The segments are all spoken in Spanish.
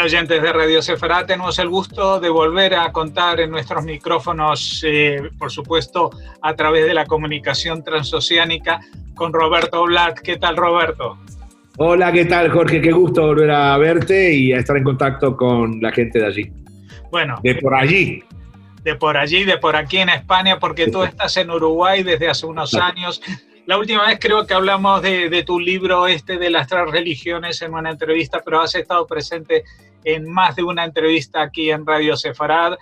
oyentes de Radio Sefarad, tenemos el gusto de volver a contar en nuestros micrófonos, por supuesto, a través de la comunicación transoceánica, con Roberto Blatt. ¿Qué tal, Roberto? Hola, ¿qué tal, Jorge? Qué gusto volver a verte y a estar en contacto con la gente de allí. Bueno. De por allí. De por allí, de por aquí en España, porque tú estás en Uruguay desde hace unos años. La última vez creo que hablamos de tu libro de las tres religiones en una entrevista, pero has estado presente en más de una entrevista aquí en Radio Sefarad.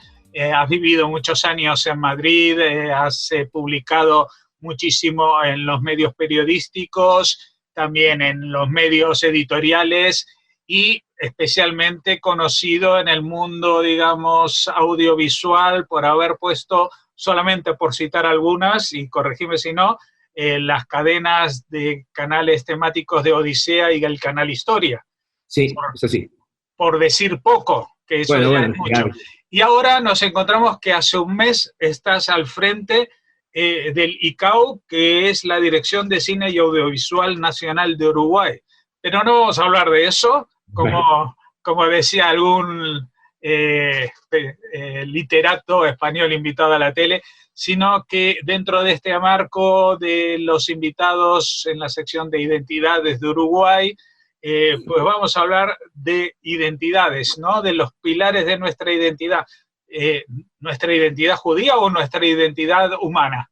Has vivido muchos años en Madrid, has publicado muchísimo en los medios periodísticos, también en los medios editoriales y especialmente conocido en el mundo, digamos, audiovisual por haber puesto, solamente por citar algunas, y corregime si no, las cadenas de canales temáticos de Odisea y el canal Historia. Sí, es así. Por decir poco, que eso ya es mucho. Claro. Y ahora nos encontramos que hace un mes estás al frente del ICAO, que es la Dirección de Cine y Audiovisual Nacional de Uruguay. Pero no vamos a hablar de eso, como decía algún literato español invitado a la tele, sino que dentro de este marco de los invitados en la sección de identidades de Uruguay, pues vamos a hablar de identidades, ¿no? De los pilares de nuestra identidad judía o nuestra identidad humana.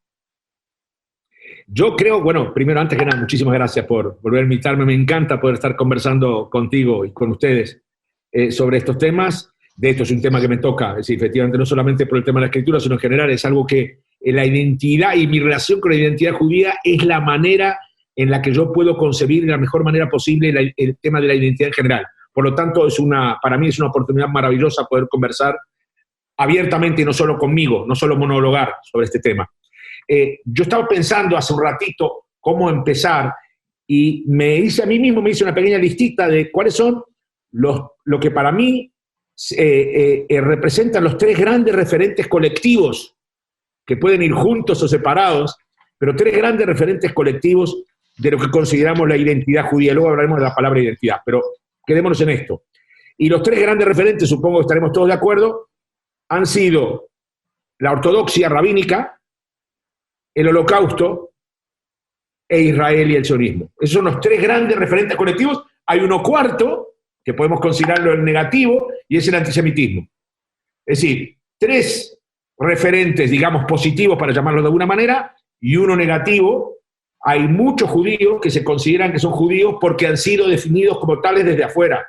Yo creo, bueno, primero, antes que nada, muchísimas gracias por volver a invitarme. Me encanta poder estar conversando contigo y con ustedes sobre estos temas. De esto es un tema que me toca, es decir, efectivamente, no solamente por el tema de la escritura, sino en general es algo que la identidad y mi relación con la identidad judía es la manera en la que yo puedo concebir de la mejor manera posible el tema de la identidad en general. Por lo tanto, para mí es una oportunidad maravillosa poder conversar abiertamente y no solo conmigo, no solo monologar sobre este tema. Yo estaba pensando hace un ratito cómo empezar y me hice una pequeña listita de cuáles son lo que para mí representan los tres grandes referentes colectivos que pueden ir juntos o separados, pero tres grandes referentes colectivos de lo que consideramos la identidad judía. Luego hablaremos de la palabra identidad, pero quedémonos en esto. Y los tres grandes referentes, supongo que estaremos todos de acuerdo, han sido la ortodoxia rabínica, el holocausto e Israel y el sionismo. Esos son los tres grandes referentes colectivos. Hay uno cuarto, que podemos considerarlo el negativo, y es el antisemitismo. Es decir, tres referentes, digamos, positivos, para llamarlo de alguna manera, y uno negativo. Hay muchos judíos que se consideran que son judíos porque han sido definidos como tales desde afuera.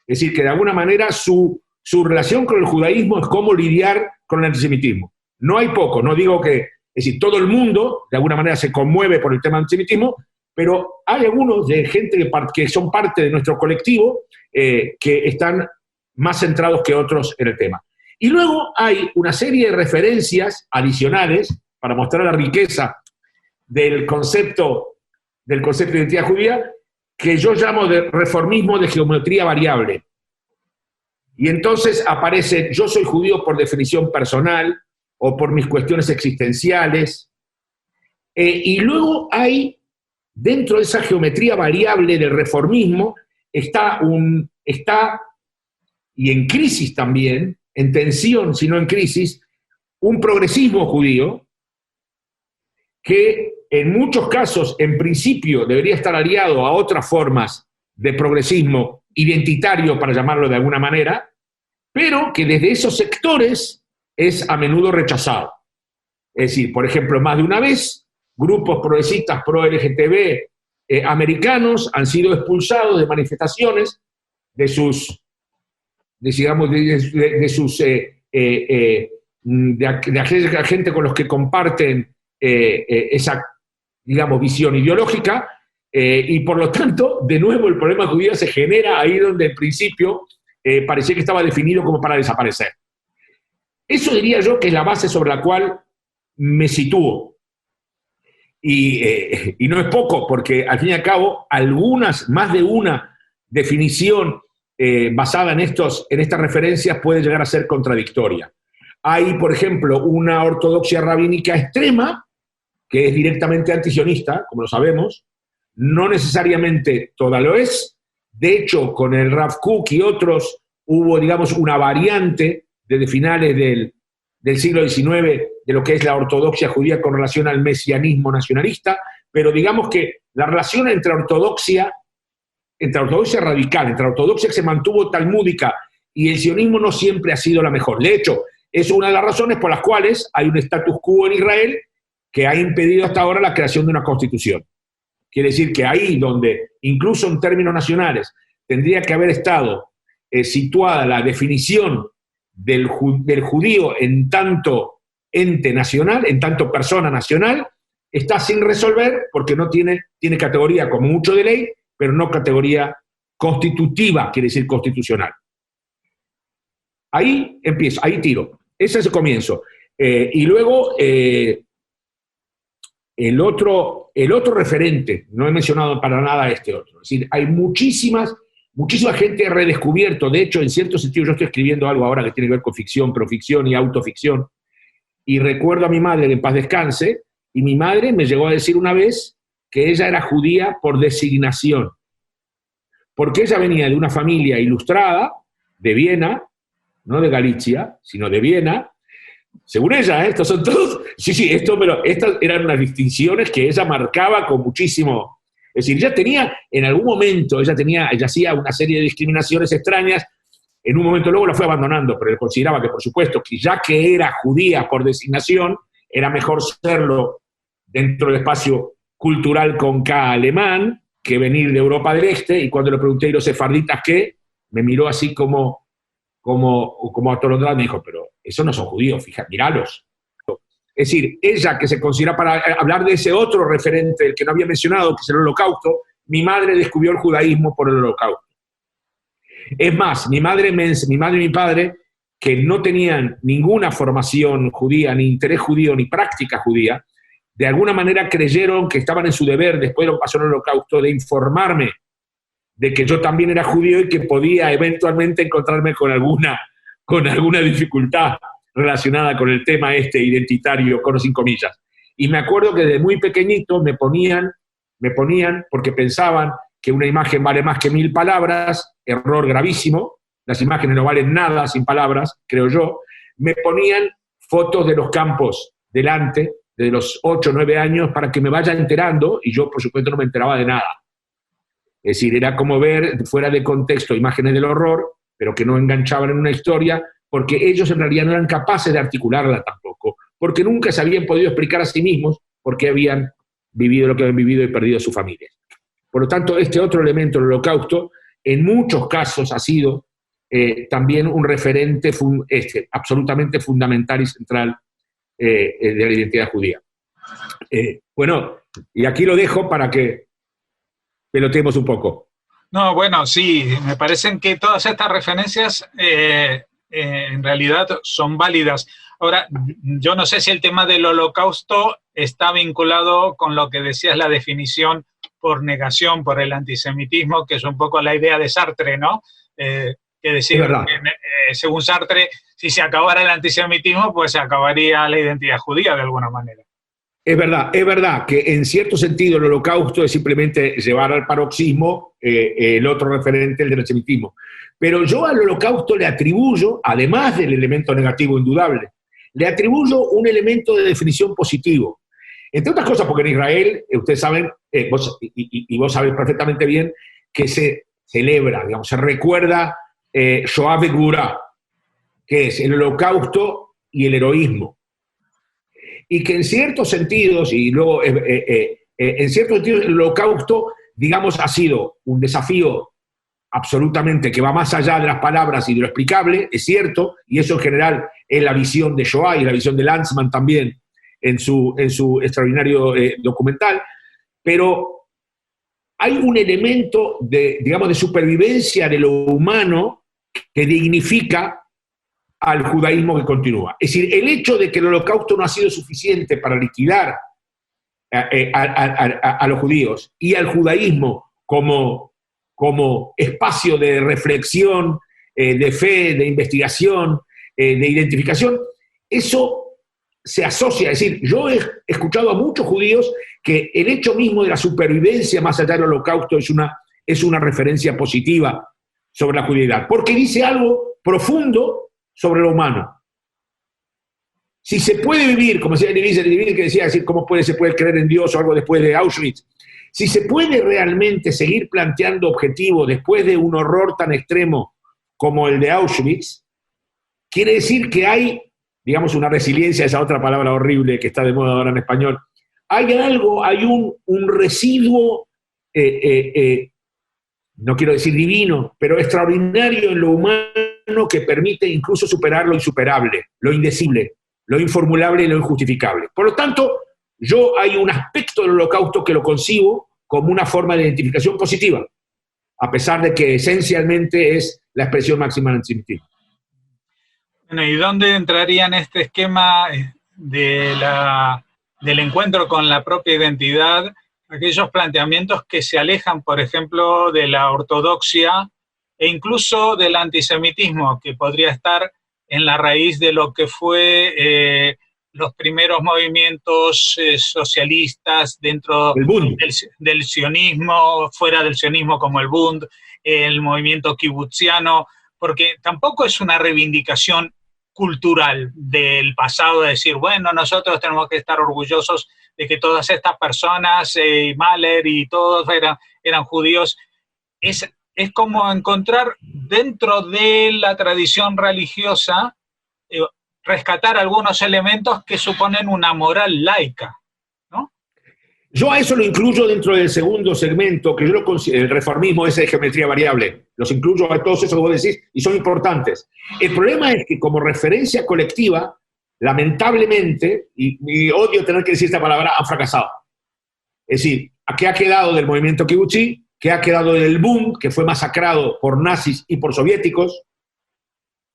Es decir, que de alguna manera su relación con el judaísmo es cómo lidiar con el antisemitismo. No hay poco, no digo que, es decir, todo el mundo de alguna manera se conmueve por el tema del antisemitismo, pero hay algunos de gente que son parte de nuestro colectivo que están más centrados que otros en el tema. Y luego hay una serie de referencias adicionales para mostrar la riqueza del concepto de identidad judía, que yo llamo de reformismo de geometría variable. Y entonces aparece, yo soy judío por definición personal o por mis cuestiones existenciales. Y luego hay, dentro de esa geometría variable del reformismo, está y en crisis también, en tensión, sino en crisis, un progresismo judío que en muchos casos, en principio, debería estar aliado a otras formas de progresismo identitario, para llamarlo de alguna manera, pero que desde esos sectores es a menudo rechazado. Es decir, por ejemplo, más de una vez, grupos progresistas pro-LGTB americanos han sido expulsados de manifestaciones de aquella gente con los que comparten esa, digamos, visión ideológica, y por lo tanto, de nuevo, el problema judío se genera ahí donde en principio parecía que estaba definido como para desaparecer. Eso diría yo que es la base sobre la cual me sitúo. Y no es poco, porque al fin y al cabo, más de una definición basada en estas referencias puede llegar a ser contradictoria. Hay, por ejemplo, una ortodoxia rabínica extrema, que es directamente antisionista, como lo sabemos, no necesariamente toda lo es. De hecho, con el Rav Kook y otros hubo, digamos, una variante desde finales del siglo XIX de lo que es la ortodoxia judía con relación al mesianismo nacionalista, pero digamos que la relación entre ortodoxia radical, entre la ortodoxia que se mantuvo talmúdica y el sionismo no siempre ha sido la mejor. De hecho, es una de las razones por las cuales hay un status quo en Israel que ha impedido hasta ahora la creación de una constitución. Quiere decir que ahí donde, incluso en términos nacionales, tendría que haber estado situada la definición del judío en tanto ente nacional, en tanto persona nacional, está sin resolver porque no tiene categoría como mucho de ley, pero no categoría constitutiva, quiere decir constitucional. Ahí empiezo, ahí tiro. Ese es el comienzo. Y luego, el otro referente, no he mencionado para nada este otro. Es decir, hay muchísima gente redescubierto. De hecho, en cierto sentido, yo estoy escribiendo algo ahora que tiene que ver con ficción, proficción y autoficción. Y recuerdo a mi madre, que en paz descanse, y mi madre me llegó a decir una vez que ella era judía por designación. Porque ella venía de una familia ilustrada de Viena, no de Galicia, sino de Viena. Según ella, estos son todos, pero estas eran unas distinciones que ella marcaba con muchísimo. Es decir, ella tenía, en algún momento, ella hacía una serie de discriminaciones extrañas, en un momento luego la fue abandonando, pero él consideraba que, por supuesto, que ya que era judía por designación, era mejor serlo dentro del espacio cultural con K alemán, que venir de Europa del Este, y cuando le pregunté, ¿y los sefarditas qué? Me miró así como atolondrado, me dijo, pero esos no son judíos, fíjate, míralos. Es decir, ella que se considera, para hablar de ese otro referente, el que no había mencionado, que es el Holocausto, mi madre descubrió el judaísmo por el Holocausto. Es más, mi madre y mi padre, que no tenían ninguna formación judía, ni interés judío, ni práctica judía, de alguna manera creyeron que estaban en su deber, después de lo que pasó en el Holocausto, de informarme de que yo también era judío y que podía eventualmente encontrarme con alguna dificultad relacionada con el tema identitario, con o sin comillas. Y me acuerdo que desde muy pequeñito me ponían, porque pensaban que una imagen vale más que 1000 palabras, error gravísimo, las imágenes no valen nada sin palabras, creo yo, me ponían fotos de los campos delante, de los 8 o 9 años, para que me vaya enterando, y yo, por supuesto, no me enteraba de nada. Es decir, era como ver fuera de contexto imágenes del horror, pero que no enganchaban en una historia, porque ellos en realidad no eran capaces de articularla tampoco, porque nunca se habían podido explicar a sí mismos por qué habían vivido lo que habían vivido y perdido a sus familias. Por lo tanto, este otro elemento del Holocausto, en muchos casos ha sido también un referente absolutamente fundamental y central de la identidad judía. Bueno, y aquí lo dejo para que peloteemos un poco. No, bueno, sí, me parecen que todas estas referencias en realidad son válidas. Ahora, yo no sé si el tema del Holocausto está vinculado con lo que decías, la definición por negación, por el antisemitismo, que es un poco la idea de Sartre, ¿no? Que decir, según Sartre, si se acabara el antisemitismo, pues se acabaría la identidad judía de alguna manera. Es verdad que en cierto sentido el Holocausto es simplemente llevar al paroxismo el otro referente, el del antisemitismo. Pero yo al Holocausto le atribuyo, además del elemento negativo indudable, le atribuyo un elemento de definición positivo. Entre otras cosas, porque en Israel, ustedes saben, vos sabés perfectamente bien, que se celebra, digamos, se recuerda Shoah Begurá, que es el Holocausto y el heroísmo. Y que en ciertos sentidos, en ciertos sentidos el Holocausto, digamos, ha sido un desafío absolutamente que va más allá de las palabras y de lo explicable, es cierto, y eso en general es la visión de Shoah y la visión de Lanzmann también en su extraordinario documental, pero hay un elemento de supervivencia de lo humano que dignifica al judaísmo que continúa. Es decir, el hecho de que el Holocausto no ha sido suficiente para liquidar a los judíos y al judaísmo como espacio de reflexión, de fe, de investigación, de identificación, eso se asocia. Es decir, yo he escuchado a muchos judíos que el hecho mismo de la supervivencia más allá del Holocausto es una referencia positiva sobre la judeidad, porque dice algo profundo sobre lo humano. Si se puede vivir, como decía Levinas, que decía así, ¿cómo se puede creer en Dios o algo después de Auschwitz? Si se puede realmente seguir planteando objetivos después de un horror tan extremo como el de Auschwitz, quiere decir que hay, digamos, una resiliencia, esa otra palabra horrible que está de moda ahora en español, hay algo, hay un residuo, no quiero decir divino, pero extraordinario en lo humano que permite incluso superar lo insuperable, lo indecible, lo informulable y lo injustificable. Por lo tanto, hay un aspecto del Holocausto que lo concibo como una forma de identificación positiva, a pesar de que esencialmente es la expresión máxima del antisemitismo. Bueno, ¿y dónde entraría en este esquema del encuentro con la propia identidad aquellos planteamientos que se alejan, por ejemplo, de la ortodoxia e incluso del antisemitismo, que podría estar en la raíz de lo que fue los primeros movimientos socialistas dentro del sionismo, fuera del sionismo como el Bund, el movimiento kibutziano, porque tampoco es una reivindicación cultural del pasado de decir, bueno, nosotros tenemos que estar orgullosos de que todas estas personas, Mahler y todos eran judíos. Es como encontrar dentro de la tradición religiosa, rescatar algunos elementos que suponen una moral laica, ¿no? Yo a eso lo incluyo dentro del segundo segmento, que yo lo considero, el reformismo ese de geometría variable. Los incluyo a todos esos que vos decís y son importantes. El problema es que como referencia colectiva, lamentablemente, y odio tener que decir esta palabra, han fracasado. Es decir, ¿qué ha quedado del movimiento kibutzi? ¿Qué ha quedado del Bund, que fue masacrado por nazis y por soviéticos?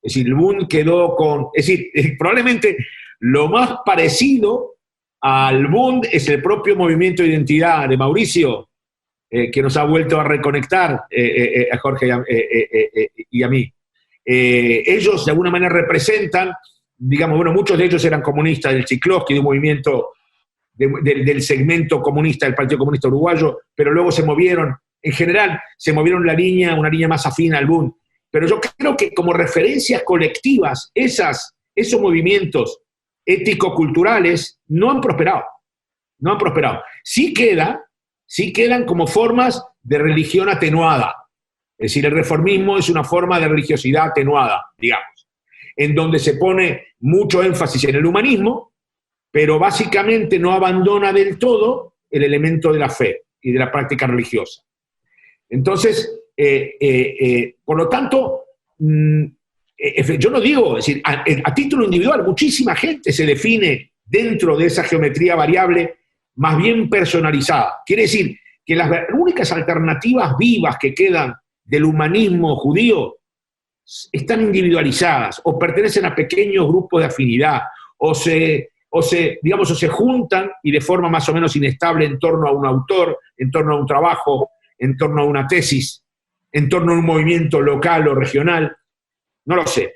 Es decir, el Bund quedó con... Es decir, probablemente lo más parecido al Bund es el propio movimiento de identidad de Mauricio, que nos ha vuelto a reconectar a Jorge y a mí. Ellos de alguna manera representan, digamos, bueno, muchos de ellos eran comunistas del Chiklovsky, de un movimiento del segmento comunista del Partido Comunista Uruguayo, pero luego se movieron, en general, se movieron una línea más afín al Bund. Pero yo creo que como referencias colectivas, esos movimientos ético-culturales no han prosperado. No han prosperado. Sí quedan como formas de religión atenuada. Es decir, el reformismo es una forma de religiosidad atenuada, digamos, en donde se pone mucho énfasis en el humanismo, pero básicamente no abandona del todo el elemento de la fe y de la práctica religiosa. Entonces, por lo tanto, yo no digo, es decir, a título individual, muchísima gente se define dentro de esa geometría variable más bien personalizada. Quiere decir que las únicas alternativas vivas que quedan del humanismo judío están individualizadas o pertenecen a pequeños grupos de afinidad o se juntan y de forma más o menos inestable en torno a un autor, en torno a un trabajo, en torno a una tesis, en torno a un movimiento local o regional. No lo sé.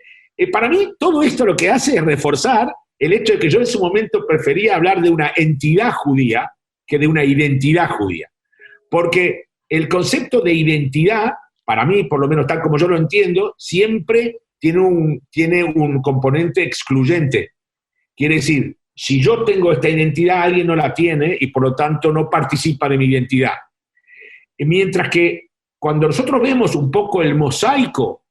Para mí todo esto lo que hace es reforzar el hecho de que yo en su momento prefería hablar de una entidad judía que de una identidad judía. Porque el concepto de identidad, para mí, por lo menos tal como yo lo entiendo, siempre tiene un componente excluyente. Quiere decir, si yo tengo esta identidad, alguien no la tiene y por lo tanto no participa de mi identidad. Mientras que cuando nosotros vemos un poco el mosaico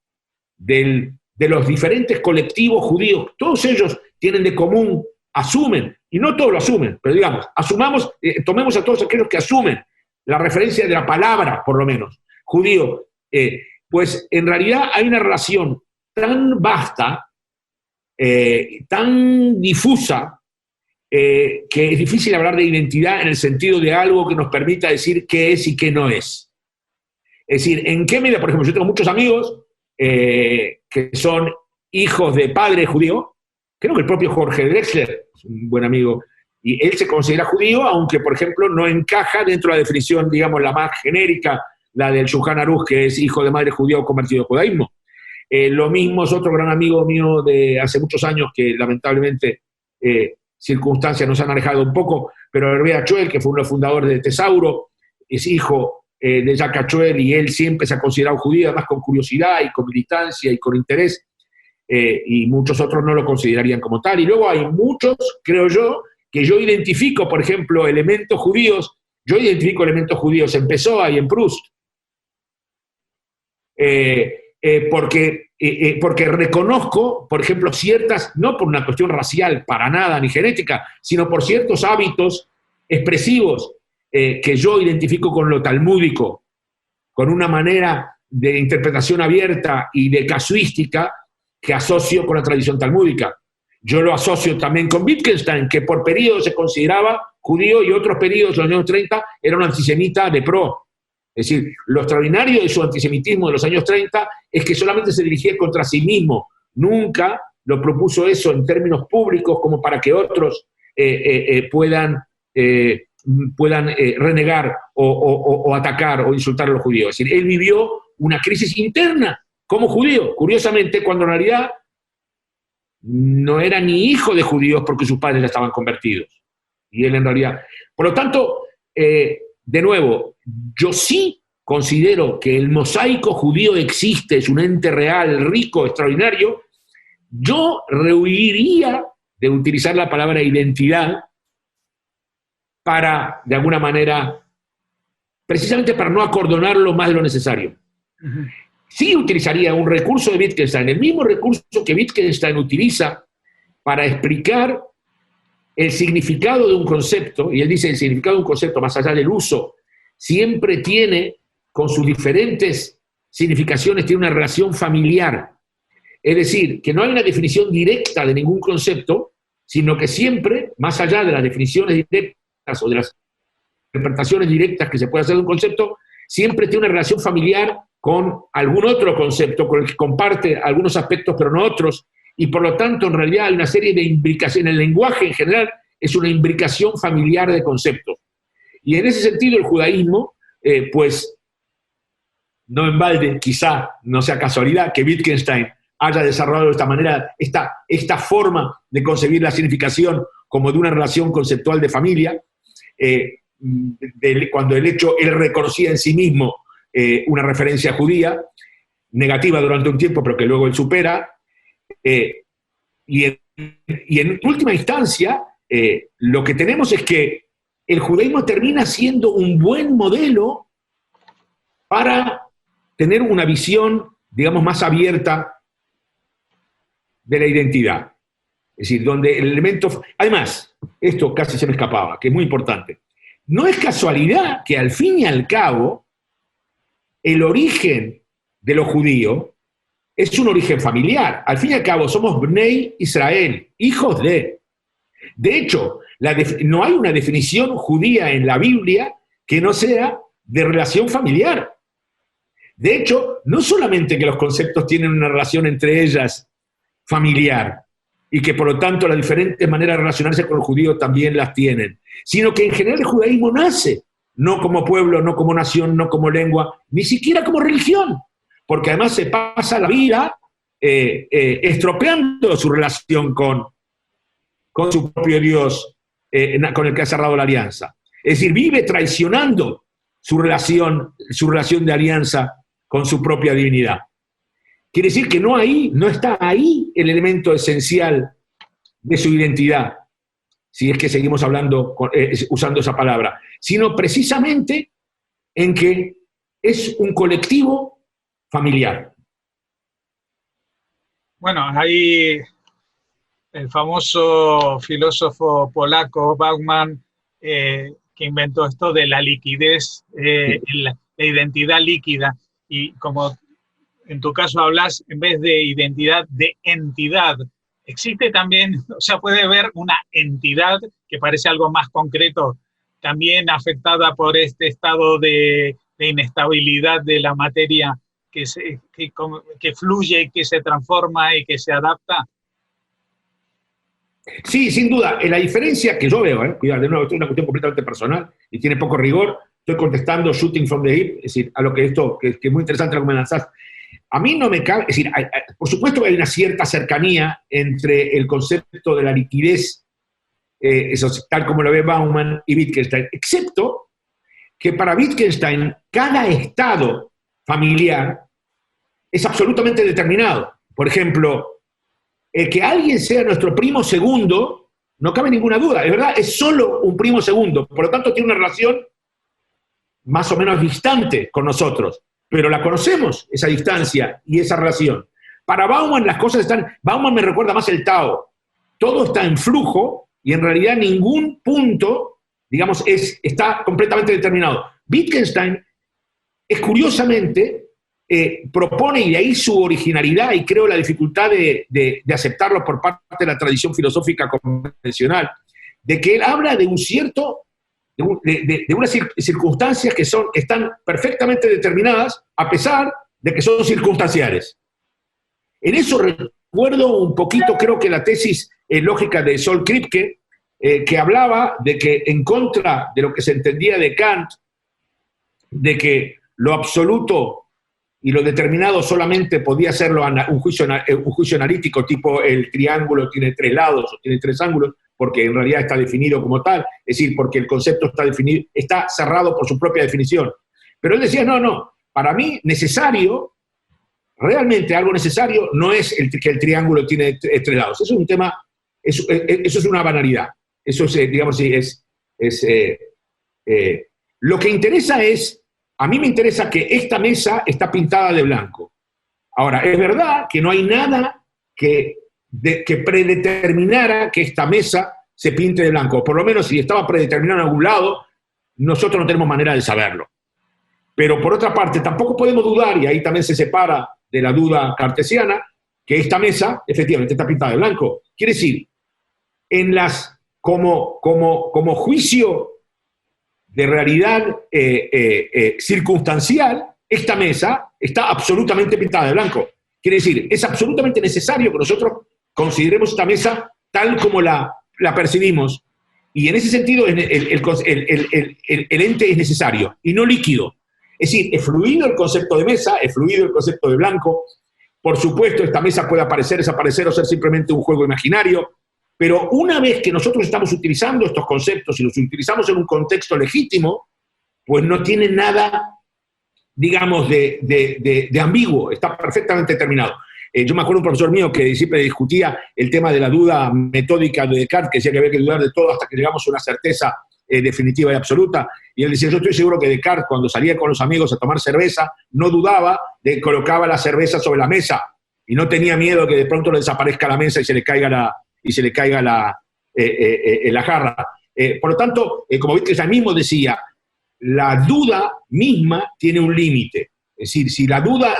de los diferentes colectivos judíos, todos ellos tienen de común, asumen, y no todos lo asumen, pero digamos, tomemos a todos aquellos que asumen la referencia de la palabra, por lo menos, judío, pues en realidad hay una relación tan vasta, tan difusa, que es difícil hablar de identidad en el sentido de algo que nos permita decir qué es y qué no es. Es decir, en qué medida, por ejemplo, yo tengo muchos amigos que son hijos de padre judío. Creo que el propio Jorge Drexler es un buen amigo, y él se considera judío, aunque, por ejemplo, no encaja dentro de la definición, digamos, la más genérica, la del Shulchan Aruch, que es hijo de madre judía o convertido al judaísmo. Lo mismo es otro gran amigo mío de hace muchos años que lamentablemente circunstancias nos han alejado un poco, pero Herbea Choel, que fue uno de los fundadores de Tesauro, es hijo de Jacques Cachuel, y él siempre se ha considerado judío, además con curiosidad y con militancia y con interés, y muchos otros no lo considerarían como tal. Y luego hay muchos, creo yo, que yo identifico, por ejemplo, elementos judíos en Pessoa y en Proust, porque reconozco, por ejemplo, ciertas, no por una cuestión racial, para nada, ni genética, sino por ciertos hábitos expresivos que yo identifico con lo talmúdico, con una manera de interpretación abierta y de casuística que asocio con la tradición talmúdica. Yo lo asocio también con Wittgenstein, que por periodos se consideraba judío y otros periodos, en los años 30, era un antisemita de pro. Es decir, lo extraordinario de su antisemitismo de los años 30 es que solamente se dirigía contra sí mismo. Nunca lo propuso eso en términos públicos como para que otros puedan renegar o atacar o insultar a los judíos. Es decir, él vivió una crisis interna como judío, curiosamente, cuando en realidad no era ni hijo de judíos porque sus padres ya estaban convertidos. Y él en realidad... Por lo tanto, de nuevo, yo sí considero que el mosaico judío existe, es un ente real, rico, extraordinario. Yo rehuiría de utilizar la palabra identidad para, de alguna manera, precisamente para no acordonarlo más de lo necesario. Uh-huh. Sí utilizaría un recurso de Wittgenstein, el mismo recurso que Wittgenstein utiliza para explicar el significado de un concepto, y él dice el significado de un concepto, más allá del uso, siempre tiene, con sus diferentes significaciones, tiene una relación familiar. Es decir, que no hay una definición directa de ningún concepto, sino que siempre, más allá de las definiciones directas o de las interpretaciones directas que se puede hacer de un concepto, siempre tiene una relación familiar con algún otro concepto, con el que comparte algunos aspectos pero no otros, y por lo tanto en realidad hay una serie de imbricaciones. El lenguaje en general es una imbricación familiar de conceptos. Y en ese sentido el judaísmo, pues no en balde, quizá no sea casualidad que Wittgenstein haya desarrollado de esta manera, esta forma de concebir la significación como de una relación conceptual de familia, cuando él reconocía en sí mismo una referencia judía, negativa durante un tiempo, pero que luego él supera, y en última instancia, lo que tenemos es que el judaísmo termina siendo un buen modelo para tener una visión, digamos, más abierta de la identidad. Es decir, donde el elemento... Además, esto casi se me escapaba, que es muy importante. No es casualidad que al fin y al cabo el origen de lo judío es un origen familiar. Al fin y al cabo somos Bnei Israel, hijos de. De hecho, no hay una definición judía en la Biblia que no sea de relación familiar. De hecho, no solamente que los conceptos tienen una relación entre ellas familiar, y que por lo tanto las diferentes maneras de relacionarse con el judío también las tienen, sino que en general el judaísmo nace, no como pueblo, no como nación, no como lengua, ni siquiera como religión, porque además se pasa la vida estropeando su relación con su propio Dios, con el que ha cerrado la alianza. Es decir, vive traicionando su relación de alianza con su propia divinidad. Quiere decir que no está ahí el elemento esencial de su identidad, si es que seguimos hablando, usando esa palabra, sino precisamente en que es un colectivo familiar. Bueno, hay el famoso filósofo polaco Bauman, que inventó esto de la liquidez, la identidad líquida, y como en tu caso hablas, en vez de identidad, de entidad. Existe también, o sea, puede haber una entidad que parece algo más concreto, también afectada por este estado de inestabilidad de la materia que fluye, que se transforma y que se adapta. Sí, sin duda. La diferencia que yo veo, cuidado, de nuevo, esto es una cuestión completamente personal y tiene poco rigor. Estoy contestando shooting from the hip, es decir, a lo que esto, que es muy interesante lo que me lanzaste. A mí no me cabe, es decir, por supuesto que hay una cierta cercanía entre el concepto de la liquidez, eso, tal como lo ve Bauman y Wittgenstein, excepto que para Wittgenstein cada estado familiar es absolutamente determinado. Por ejemplo, el que alguien sea nuestro primo segundo, no cabe ninguna duda, es verdad, es solo un primo segundo, por lo tanto tiene una relación más o menos distante con nosotros, pero la conocemos, esa distancia y esa relación. Para Bauman las cosas están, Bauman me recuerda más el Tao, todo está en flujo y en realidad ningún punto, digamos, está completamente determinado. Wittgenstein es curiosamente, propone, y de ahí su originalidad y creo la dificultad de aceptarlo por parte de la tradición filosófica convencional, de que él habla de un cierto, de unas circunstancias que están perfectamente determinadas a pesar de que son circunstanciales. En eso recuerdo un poquito, creo que la tesis lógica de Sol Kripke, que hablaba de que en contra de lo que se entendía de Kant, de que lo absoluto y lo determinado solamente podía serlo un juicio analítico, tipo el triángulo tiene 3 lados o tiene 3 ángulos, porque en realidad está definido como tal, es decir, porque el concepto está definido, está cerrado por su propia definición. Pero él decía, no, para mí necesario, realmente algo necesario, no es que el triángulo tiene 3 lados. Eso es un tema, eso es una banalidad. Eso es, digamos, lo que interesa es, a mí me interesa que esta mesa está pintada de blanco. Ahora, es verdad que no hay nada que predeterminara que esta mesa se pinte de blanco. Por lo menos si estaba predeterminado en algún lado, nosotros no tenemos manera de saberlo. Pero por otra parte, tampoco podemos dudar, y ahí también se separa de la duda cartesiana, que esta mesa efectivamente está pintada de blanco. Quiere decir, como juicio de realidad circunstancial, esta mesa está absolutamente pintada de blanco. Quiere decir, es absolutamente necesario que nosotros consideremos esta mesa tal como la percibimos, y en ese sentido el ente es necesario y no líquido. Es decir, es fluido el concepto de mesa, es fluido el concepto de blanco. Por supuesto, esta mesa puede aparecer, desaparecer o ser simplemente un juego imaginario, pero una vez que nosotros estamos utilizando estos conceptos y los utilizamos en un contexto legítimo, pues no tiene nada, digamos, de ambiguo, está perfectamente determinado. Yo me acuerdo de un profesor mío que siempre discutía el tema de la duda metódica de Descartes, que decía que había que dudar de todo hasta que llegamos a una certeza definitiva y absoluta, y él decía, yo estoy seguro que Descartes, cuando salía con los amigos a tomar cerveza, no dudaba colocaba la cerveza sobre la mesa, y no tenía miedo que de pronto le desaparezca la mesa y se le caiga la jarra. Por lo tanto, como Wittgenstein mismo decía, la duda misma tiene un límite. Es decir, si la duda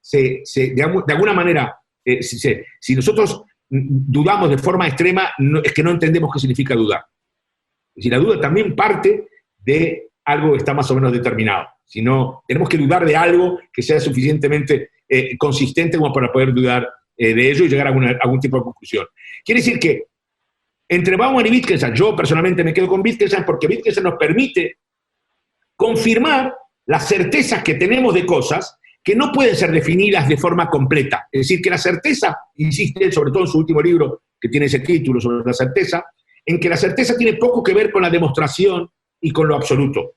de alguna manera, si nosotros dudamos de forma extrema, es que no entendemos qué significa dudar. Es decir, la duda también parte de algo que está más o menos determinado. Si no, tenemos que dudar de algo que sea suficientemente consistente como para poder dudar de ello y llegar a algún tipo de conclusión. Quiere decir que entre Bauman y Wittgenstein, yo personalmente me quedo con Wittgenstein porque Wittgenstein nos permite confirmar las certezas que tenemos de cosas que no pueden ser definidas de forma completa. Es decir, que la certeza, insiste sobre todo en su último libro, que tiene ese título sobre la certeza, en que la certeza tiene poco que ver con la demostración y con lo absoluto,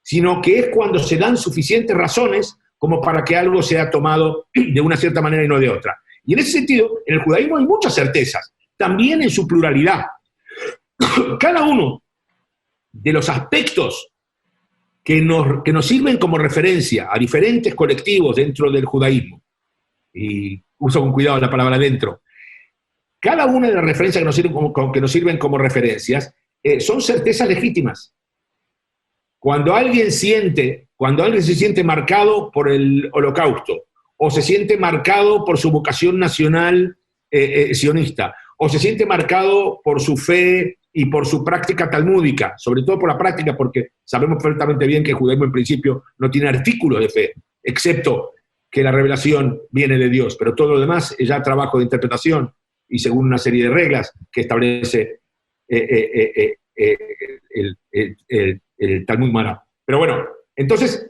sino que es cuando se dan suficientes razones como para que algo sea tomado de una cierta manera y no de otra. Y en ese sentido, en el judaísmo hay muchas certezas, también en su pluralidad. Cada uno de los aspectos que nos sirven como referencia a diferentes colectivos dentro del judaísmo, y uso con cuidado la palabra dentro, cada una de las referencias que nos sirven como referencias son certezas legítimas. Cuando alguien se siente marcado por el Holocausto, o se siente marcado por su vocación nacional sionista, o se siente marcado por su fe y por su práctica talmúdica, sobre todo por la práctica, porque sabemos perfectamente bien que el judaísmo en principio no tiene artículos de fe, excepto que la revelación viene de Dios, pero todo lo demás es ya trabajo de interpretación y según una serie de reglas que establece el Talmud Mará. Pero bueno, entonces,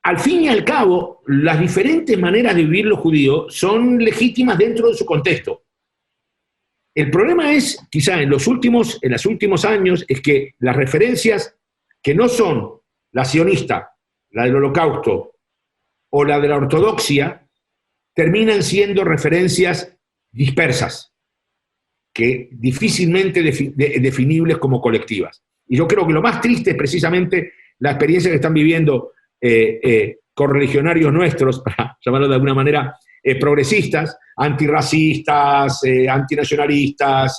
al fin y al cabo, las diferentes maneras de vivir los judíos son legítimas dentro de su contexto. El problema es, quizá en los últimos años, es que las referencias que no son la sionista, la del Holocausto o la de la ortodoxia, terminan siendo referencias dispersas, que difícilmente definibles como colectivas. Y yo creo que lo más triste es precisamente la experiencia que están viviendo correligionarios nuestros, para llamarlo de alguna manera, progresistas, antirracistas, antinacionalistas,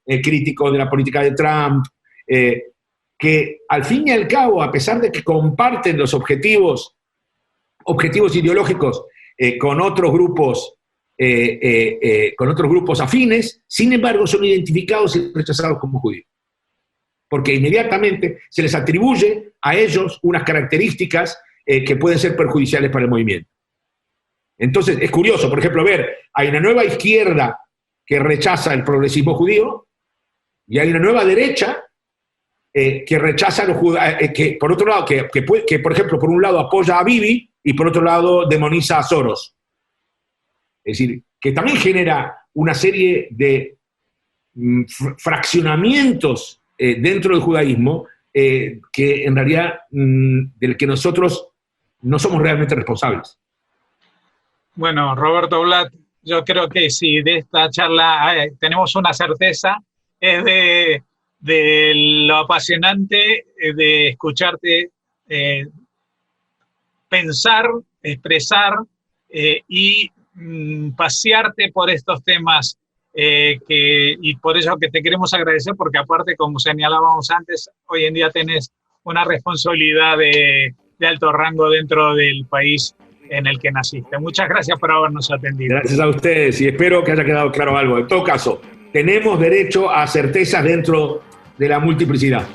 críticos de la política de Trump, que al fin y al cabo, a pesar de que comparten los objetivos ideológicos con otros grupos afines, sin embargo son identificados y rechazados como judíos. Porque inmediatamente se les atribuye a ellos unas características que pueden ser perjudiciales para el movimiento. Entonces, es curioso, por ejemplo, hay una nueva izquierda que rechaza el progresismo judío y hay una nueva derecha que rechaza los judíos, que por otro lado, que por ejemplo, por un lado apoya a Bibi y por otro lado demoniza a Soros. Es decir, que también genera una serie de fraccionamientos dentro del judaísmo que en realidad del que nosotros no somos realmente responsables. Bueno, Roberto Blatt, yo creo que si de esta charla tenemos una certeza, es de lo apasionante de escucharte pensar, expresar y pasearte por estos temas y por eso que te queremos agradecer, porque aparte, como señalábamos antes, hoy en día tenés una responsabilidad de alto rango dentro del país en el que naciste. Muchas gracias por habernos atendido. Gracias a ustedes y espero que haya quedado claro algo. En todo caso, tenemos derecho a certezas dentro de la multiplicidad.